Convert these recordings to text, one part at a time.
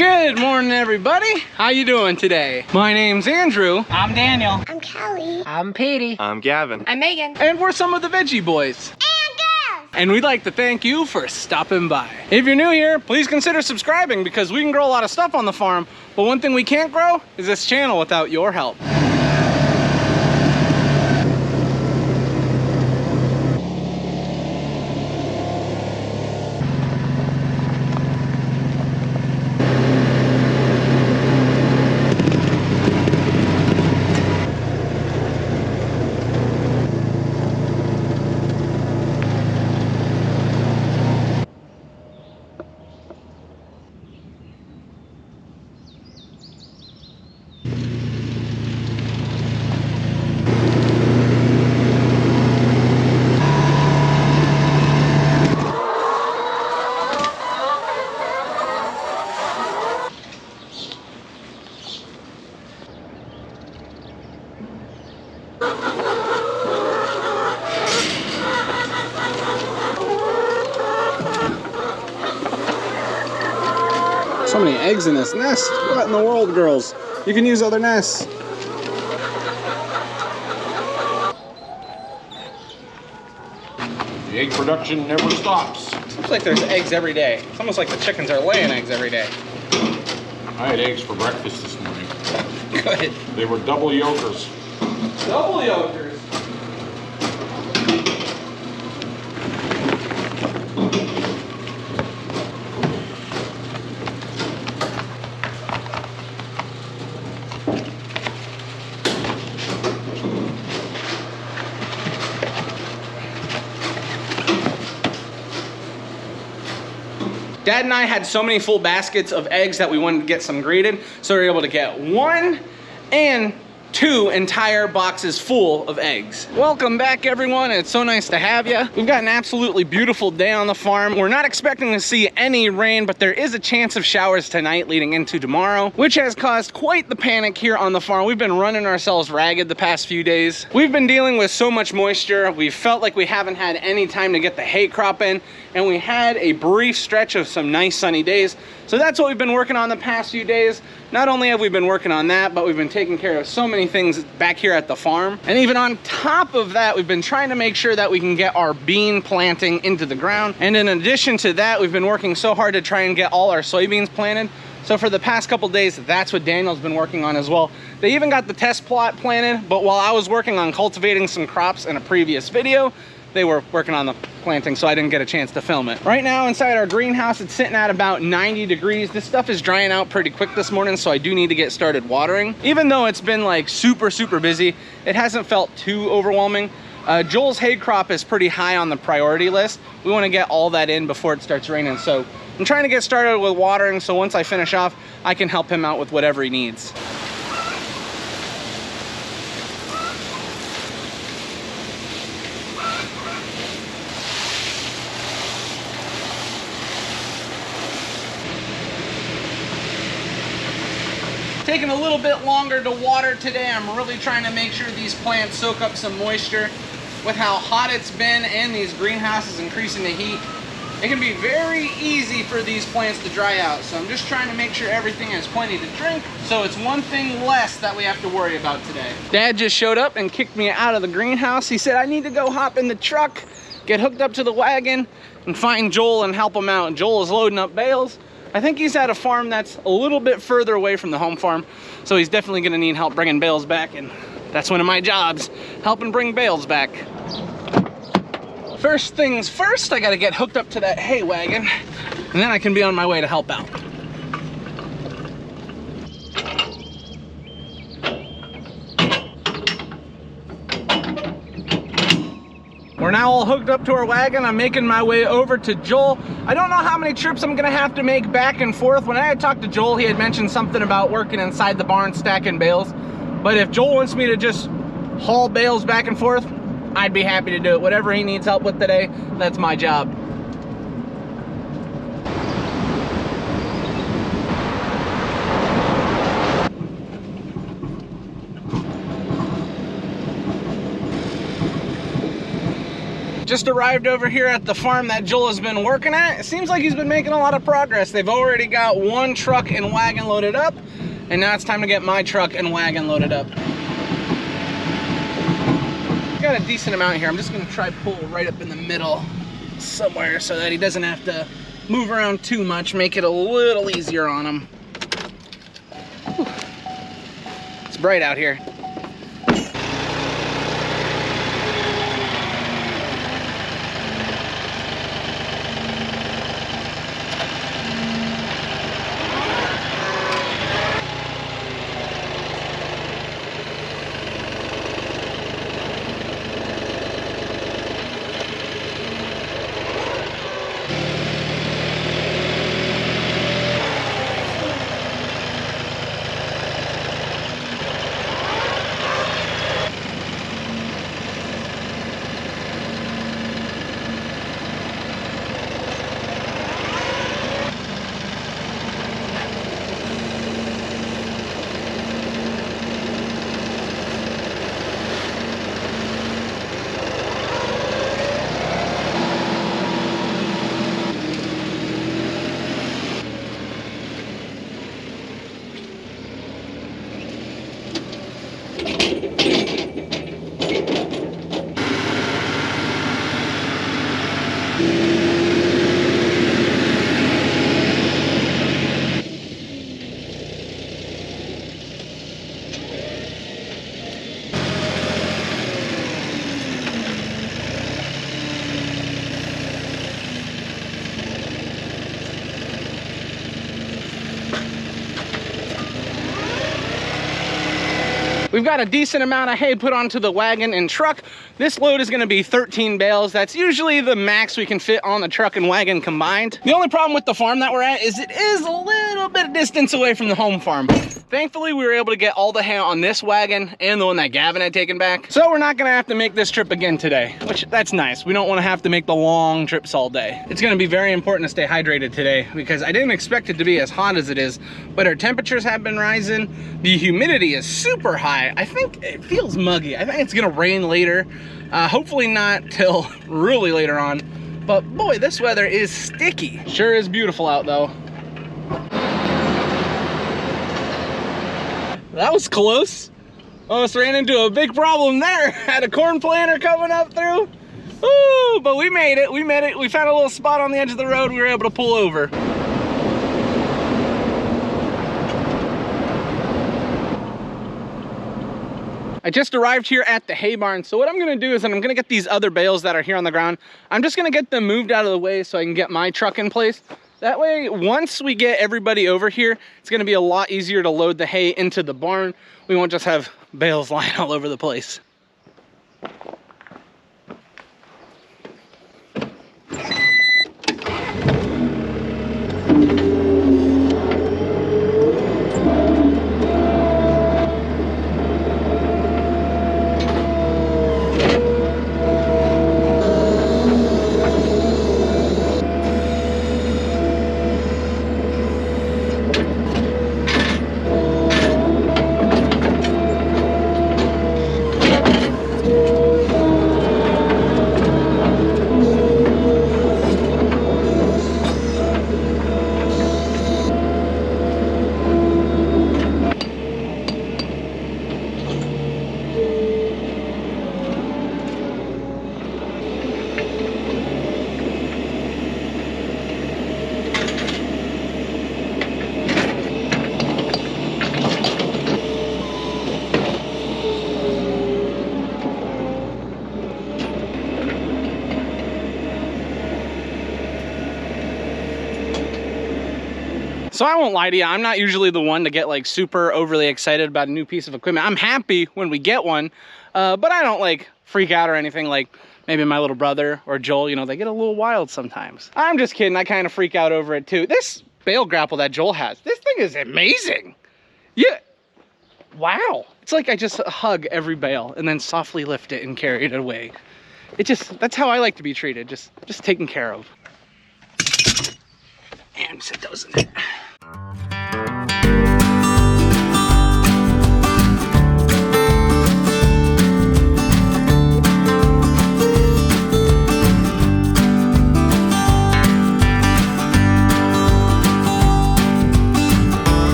Good morning, everybody. How you doing today? My name's Andrew. I'm Daniel. I'm Kelly. I'm Petey. I'm Gavin. I'm Megan. And we're some of the Veggie Boys. And girls. And we'd like to thank you for stopping by. If you're new here, please consider subscribing because we can grow a lot of stuff on the farm, but one thing we can't grow is this channel without your help. So many eggs in this nest. What in the world, girls? You can use other nests. The egg production never stops. Looks like there's eggs every day. It's almost like the chickens are laying eggs every day. I had eggs for breakfast this morning. Good. They were double yolkers. Double yolkers. Dad and I had so many full baskets of eggs that we wanted to get some graded, so we were able to get 1 and 2 entire boxes full of eggs. Welcome back, everyone. It's so nice to have you. We've got an absolutely beautiful day on the farm. We're not expecting to see any rain, but there is a chance of showers tonight leading into tomorrow, which has caused quite the panic here on the farm. We've been running ourselves ragged the past few days. We've been dealing with so much moisture. We've felt like we haven't had any time to get the hay crop in, and we had a brief stretch of some nice sunny days. So that's what we've been working on the past few days. Not only have we been working on that, but we've been taking care of so many things back here at the farm. And even on top of that, we've been trying to make sure that we can get our bean planting into the ground. And in addition to that, we've been working so hard to try and get all our soybeans planted. So for the past couple days, that's what Daniel's been working on as well. They even got the test plot planted, but while I was working on cultivating some crops in a previous video, they were working on the planting, so I didn't get a chance to film it. Right now inside our greenhouse, it's sitting at about 90 degrees. This stuff is drying out pretty quick this morning, so I do need to get started watering. Even though it's been like super busy, it hasn't felt too overwhelming. Joel's hay crop is pretty high on the priority list. We want to get all that in before it starts raining, so I'm trying to get started with watering, so once I finish off, I can help him out with whatever he needs. Taking a little bit longer to water today. I'm really trying to make sure these plants soak up some moisture. With how hot it's been and these greenhouses increasing the heat, it can be very easy for these plants to dry out. So I'm just trying to make sure everything has plenty to drink, so it's one thing less that we have to worry about today. Dad just showed up and kicked me out of the greenhouse. He said I need to go hop in the truck, get hooked up to the wagon, and find Joel and help him out. Joel is loading up bales. I think he's at a farm that's a little bit further away from the home farm, so he's definitely gonna need help bringing bales back, and that's one of my jobs, helping bring bales back. First things first, I gotta get hooked up to that hay wagon, and then I can be on my way to help out. We're now all hooked up to our wagon. I'm making my way over to Joel. I don't know how many trips I'm gonna have to make back and forth. When I had talked to Joel, he had mentioned something about working inside the barn stacking bales. But if Joel wants me to just haul bales back and forth, I'd be happy to do it. Whatever he needs help with today, that's my job. Just arrived over here at the farm that Joel has been working at. It seems like he's been making a lot of progress. They've already got one truck and wagon loaded up, and now it's time to get my truck and wagon loaded up. Got a decent amount here. I'm just gonna try pull right up in the middle somewhere so that he doesn't have to move around too much, make it a little easier on him. Whew. It's bright out here. We've got a decent amount of hay put onto the wagon and truck. This load is gonna be 13 bales. That's usually the max we can fit on the truck and wagon combined. The only problem with the farm that we're at is it is a little bit of distance away from the home farm. Thankfully, we were able to get all the hay on this wagon and the one that Gavin had taken back. So we're not gonna have to make this trip again today, which that's nice. We don't wanna have to make the long trips all day. It's gonna be very important to stay hydrated today because I didn't expect it to be as hot as it is, but our temperatures have been rising. The humidity is super high. I think it feels muggy. I think it's gonna rain later. Hopefully not till really later on. But boy, this weather is sticky. Sure is beautiful out though. That was close. Almost ran into a big problem there. Had a corn planter coming up through. Ooh, but we made it. We made it. We found a little spot on the edge of the road. We were able to pull over. I just arrived here at the hay barn. So what I'm gonna do is I'm gonna get these other bales that are here on the ground. I'm just gonna get them moved out of the way so I can get my truck in place. That way, once we get everybody over here, it's gonna be a lot easier to load the hay into the barn. We won't just have bales lying all over the place. So I won't lie to you, I'm not usually the one to get like super overly excited about a new piece of equipment. I'm happy when we get one, but I don't like freak out or anything like maybe my little brother or Joel, you know, they get a little wild sometimes. I'm just kidding, I kind of freak out over it too. This bale grapple that Joel has, this thing is amazing. Yeah, wow. It's like I just hug every bale and then softly lift it and carry it away. It just, that's how I like to be treated, just taken care of. And it doesn't it?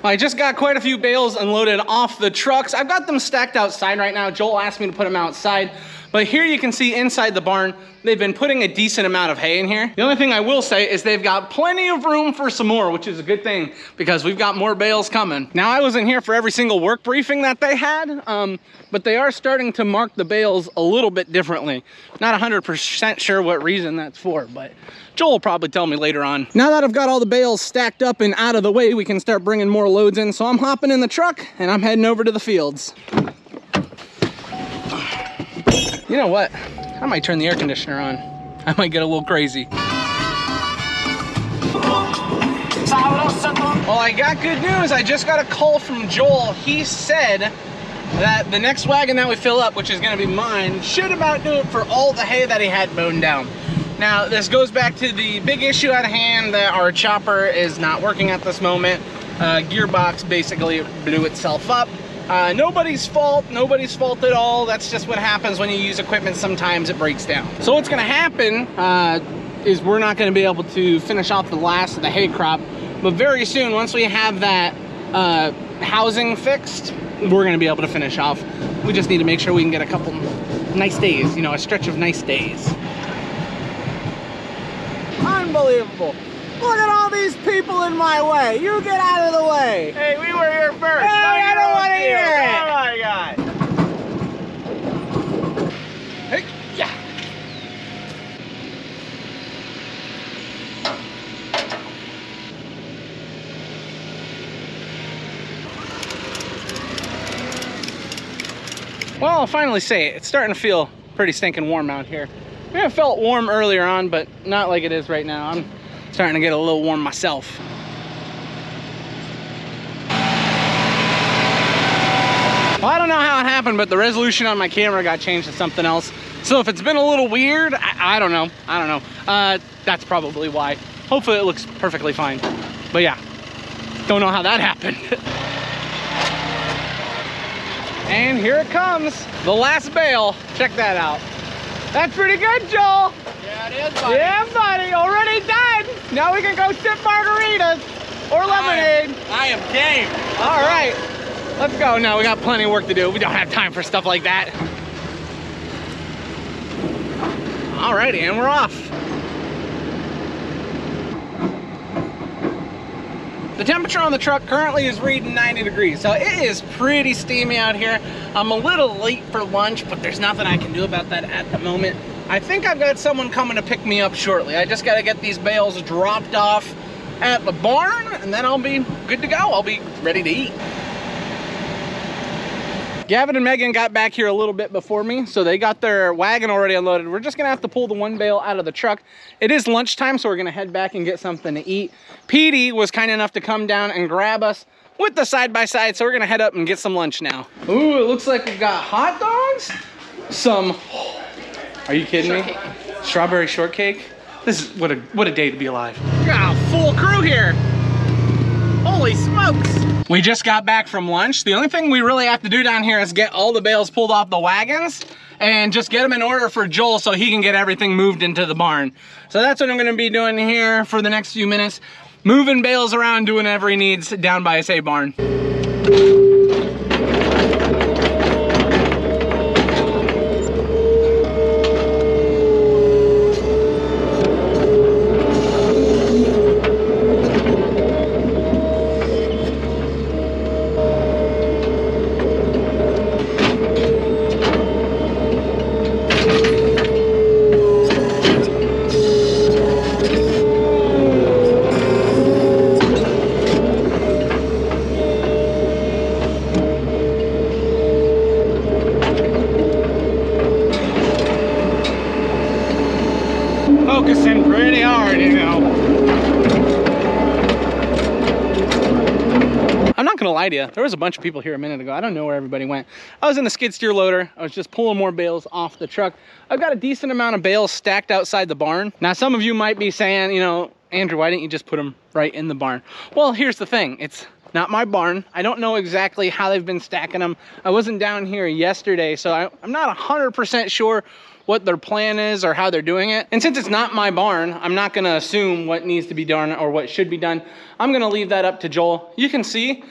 I just got quite a few bales unloaded off the trucks. I've got them stacked outside right now. Joel asked me to put them outside. But here you can see inside the barn, they've been putting a decent amount of hay in here. The only thing I will say is they've got plenty of room for some more, which is a good thing because we've got more bales coming. Now, I wasn't here for every single work briefing that they had, but they are starting to mark the bales a little bit differently. Not 100% sure what reason that's for, but Joel will probably tell me later on. Now that I've got all the bales stacked up and out of the way, we can start bringing more loads in. So I'm hopping in the truck and I'm heading over to the fields. You know what? I might turn the air conditioner on. I might get a little crazy. Well, I got good news. I just got a call from Joel. He said that the next wagon that we fill up, which is gonna be mine, should about do it for all the hay that he had mown down. Now, this goes back to the big issue at hand that our chopper is not working at this moment. Gearbox basically blew itself up. Nobody's fault at all. That's just what happens when you use equipment. Sometimes it breaks down. So what's gonna happen is we're not gonna be able to finish off the last of the hay crop, but very soon, once we have that housing fixed, we're gonna be able to finish off. We just need to make sure we can get a couple nice days, you know, a stretch of nice days. Unbelievable. Look at all these people in my way. You get out of the way. Hey, we were here first. Hey, I don't want to hear it. Oh my God. Hey, yeah. Well, I'll finally say it. It's starting to feel pretty stinking warm out here. It felt warm earlier on, but not like it is right now. I'm starting to get a little warm myself. Well, I don't know how it happened, but the resolution on my camera got changed to something else. So if it's been a little weird, I don't know. That's probably why. Hopefully it looks perfectly fine. But yeah, don't know how that happened. And here it comes, the last bale. Check that out. That's pretty good, Joel. Yeah, it is, buddy. Yeah, buddy, already done. Now we can go sip margaritas or lemonade. I am game. All right, let's go. No, we got plenty of work to do. We don't have time for stuff like that. All righty, and we're off. The temperature on the truck currently is reading 90 degrees, so it is pretty steamy out here. I'm a little late for lunch, but there's nothing I can do about that at the moment. I think I've got someone coming to pick me up shortly. I just got to get these bales dropped off at the barn, and then I'll be good to go. I'll be ready to eat. Gavin and Megan got back here a little bit before me, so they got their wagon already unloaded. We're just gonna have to pull the one bale out of the truck. It is lunchtime, so we're gonna head back and get something to eat. Petey was kind enough to come down and grab us with the side-by-side, so we're gonna head up and get some lunch now. Ooh, it looks like we've got hot dogs, some, are you kidding me? Strawberry shortcake? This is, what a day to be alive. We got a full crew here. Holy smokes. We just got back from lunch. The only thing we really have to do down here is get all the bales pulled off the wagons and just get them in order for Joel so he can get everything moved into the barn. So that's what I'm gonna be doing here for the next few minutes. Moving bales around, doing whatever he needs down by his hay barn. Focusing pretty hard, you know. I'm not gonna lie to you, there was a bunch of people here a minute ago. I don't know where everybody went. I was in the skid steer loader. I was just pulling more bales off the truck. I've got a decent amount of bales stacked outside the barn. Now, some of you might be saying, you know, Andrew, why didn't you just put them right in the barn? Well, here's the thing. It's not my barn. I don't know exactly how they've been stacking them. I wasn't down here yesterday, so I'm not 100% sure what their plan is or how they're doing it. And since it's not my barn, I'm not gonna assume what needs to be done or what should be done. I'm gonna leave that up to Joel. You can see,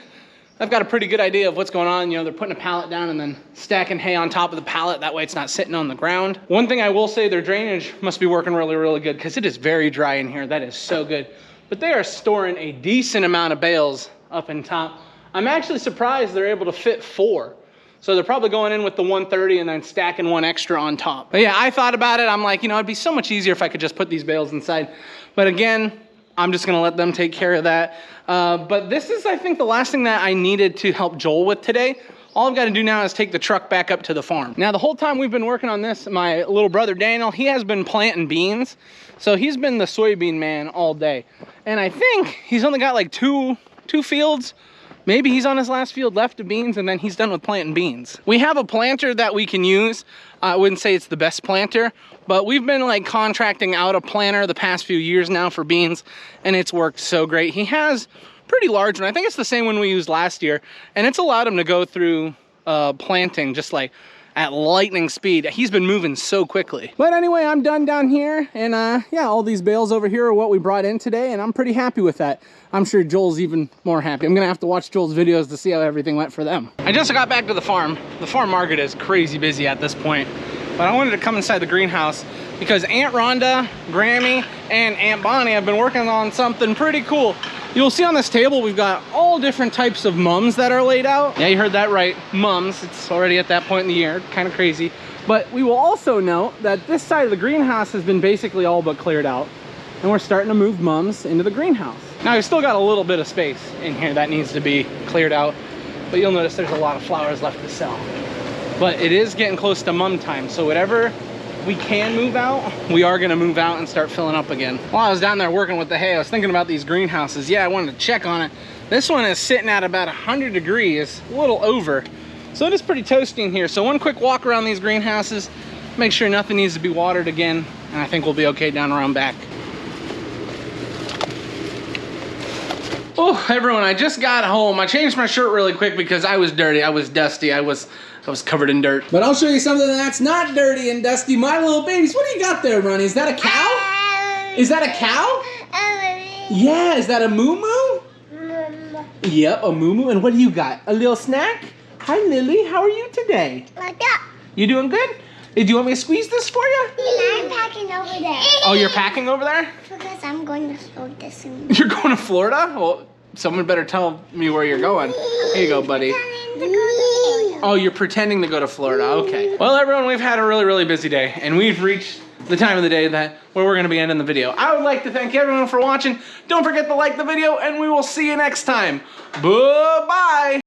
I've got a pretty good idea of what's going on. You know, they're putting a pallet down and then stacking hay on top of the pallet. That way it's not sitting on the ground. One thing I will say, their drainage must be working really, really good because it is very dry in here. That is so good. But they are storing a decent amount of bales up in top. I'm actually surprised they're able to fit 4. So they're probably going in with the 130 and then stacking 1 extra on top. But yeah, I thought about it. I'm like, you know, it'd be so much easier if I could just put these bales inside. But again, I'm just gonna let them take care of that. But this is, I think, the last thing that I needed to help Joel with today. All I've got to do now is take the truck back up to the farm. Now, the whole time we've been working on this, my little brother Daniel, he has been planting beans. So he's been the soybean man all day. And I think he's only got like two fields. Maybe he's on his last field left of beans and then he's done with planting beans. We have a planter that we can use. I wouldn't say it's the best planter, but we've been like contracting out a planter the past few years now for beans and it's worked so great. He has pretty large one. I think it's the same one we used last year and it's allowed him to go through planting just like at lightning speed. He's been moving so quickly. But anyway, I'm done down here and yeah, all these bales over here are what we brought in today and I'm pretty happy with that. I'm sure Joel's even more happy. I'm gonna have to watch Joel's videos to see how everything went for them. I just got back to the farm. The farm market is crazy busy at this point, but I wanted to come inside the greenhouse because Aunt Rhonda, Grammy, and Aunt Bonnie have been working on something pretty cool. You'll see on this table, we've got all different types of mums that are laid out. Yeah, you heard that right, mums. It's already at that point in the year, kind of crazy. But we will also note that this side of the greenhouse has been basically all but cleared out. And we're starting to move mums into the greenhouse. Now we've still got a little bit of space in here that needs to be cleared out. But you'll notice there's a lot of flowers left to sell. But it is getting close to mum time. So whatever we can move out, we are gonna move out and start filling up again. While I was down there working with the hay, I was thinking about these greenhouses. Yeah, I wanted to check on it. This one is sitting at about 100 degrees, a little over. So it is pretty toasty in here. So one quick walk around these greenhouses, make sure nothing needs to be watered again, and I think we'll be okay down around back. Oh, everyone, I just got home. I changed my shirt really quick because I was dirty, I was dusty, I was covered in dirt. But I'll show you something that's not dirty and dusty. My little babies, what do you got there, Ronnie? Is that a cow? Is that a cow? Yeah, is that a moo-moo? Yep, a moo-moo. And what do you got? A little snack? Hi, Lily, how are you today? Like that. You doing good? Do you want me to squeeze this for you? I'm packing over there. Oh, you're packing over there? Because I'm going to Florida soon. You're going to Florida? Well, someone better tell me where you're going. Here you go, buddy. Oh, you're pretending to go to Florida. Okay. Well, everyone, we've had a really, really busy day, and we've reached the time of the day where we're going to be ending the video. I would like to thank everyone for watching. Don't forget to like the video, and we will see you next time. Bye-bye.